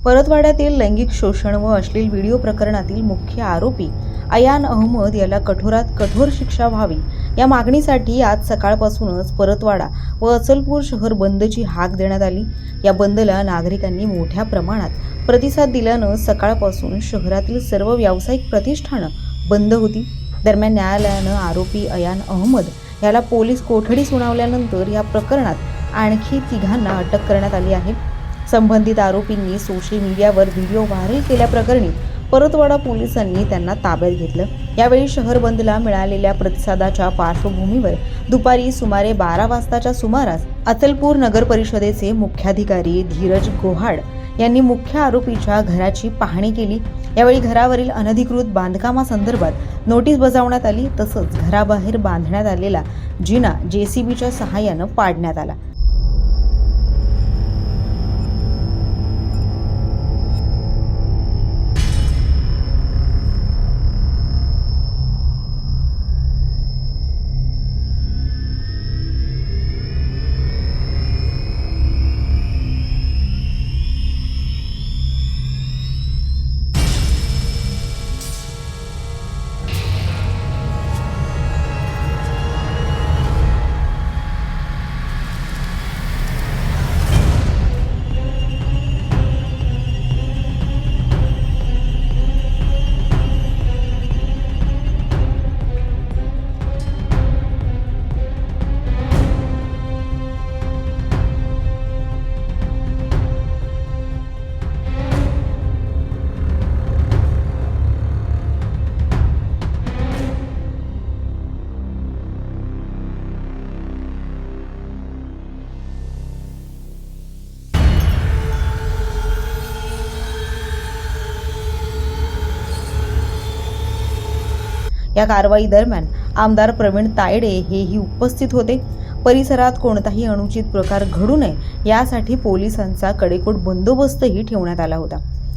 परतवाड्यातील लैंगिक शोषण व अश्लील व्हिडिओ प्रकरणातील मुख्य आरोपी अयान अहमद याला कठोरात कठोर शिक्षा व्हावी या मागणीसाठी आज सकाळपासूनच परतवाडा व अचलपूर शहर बंदची हाक देण्यात आली। या बंदला नागरिकांनी मोठ्या प्रमाणात प्रतिसाद दिल्यानं सकाळपासून शहरातील सर्व व्यावसायिक प्रतिष्ठानं बंद होती। दरम्यान न्यायालयानं आरोपी अयान अहमद याला पोलीस कोठडी सुनावल्यानंतर या प्रकरणात आणखी तिघांना अटक करण्यात आली आहे। संबंधित आरोपींनी सोशल मीडियावर व्हिडिओ व्हायरल केल्याप्रकरणी परतवाडा पोलिसांनी त्यांना ताब्यात घेतलं। यावेळी शहर बंदला मिळालेल्या प्रतिसादाच्या पार्श्वभूमीवर दुपारी सुमारे 12 वाजताच्या सुमारास अचलपूर नगर परिषदेचे मुख्याधिकारी धीरज गोहाड यांनी मुख्य आरोपीच्या घराची पाहणी केली। यावेळी घरावरील अनधिकृत बांधकामासंदर्भात नोटीस बजावण्यात आली। तसंच घराबाहेर बांधण्यात आलेला जिना जेसीबीच्या सहाय्यानं पाडण्यात आला। या कारवाई दरम्यान आमदार प्रवीण तायडे हेही उपस्थित होते। परिसरात कोणताही अनुचित प्रकार घडू नये यासाठी पोलिसांचा कडेकोट बंदोबस्तही ठेवण्यात आला होता।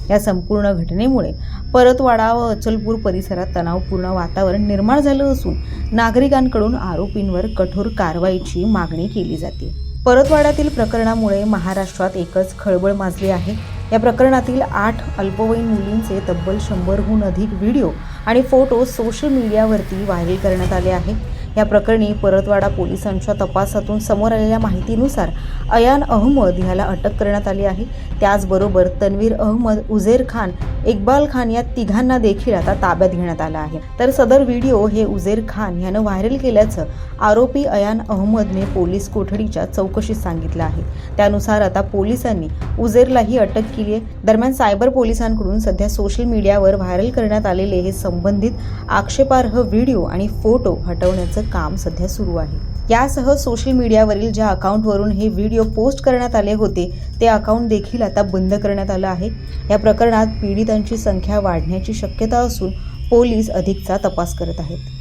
या संपूर्ण घटनेमुळे परतवाडा व अचलपूर परिसरात तणावपूर्ण वातावरण निर्माण झालं असून नागरिकांकडून आरोपींवर कठोर कारवाईची मागणी केली जाते। परतवाड्यातील प्रकरणामुळे महाराष्ट्रात एकच खळबळ माजली आहे। या प्रकरणातील 8 अल्पवयीन मुलींचे तब्बल 100हून अधिक व्हिडिओ आणि फोटो सोशल मीडियावरती व्हायरल करण्यात आले आहे। या प्रकरणी परतवाडा पोलिसांच्या तपासातून समोर आलेल्या माहितीनुसार अयान अहमद याला अटक करण्यात आली आहे। त्याचबरोबर तन्वीर अहमद, उझेर खान, इक्बाल खान या तिघांना देखील आता ताब्यात घेण्यात आलं आहे। तर सदर व्हिडिओ हे उझेर खान यानं व्हायरल केल्याचं आरोपी अयान अहमदने पोलीस कोठडीच्या चौकशीत सांगितलं आहे। त्यानुसार आता पोलिसांनी उझेरलाही अटक केली आहे। दरम्यान सायबर पोलिसांकडून सध्या सोशल मीडियावर व्हायरल करण्यात आलेले हे संबंधित आक्षेपार्ह व्हिडिओ आणि फोटो हटवण्याचं काम सध्या सुरू आहे। यासह सोशल मीडियावरील ज्या अकाउंटवरून हे व्हिडिओ पोस्ट करण्यात आले होते ते अकाउंट देखील आता बंद करण्यात आलं आहे। या प्रकरणात पीडितांची संख्या वाढण्याची शक्यता असून पोलीस अधिकचा तपास करत आहेत।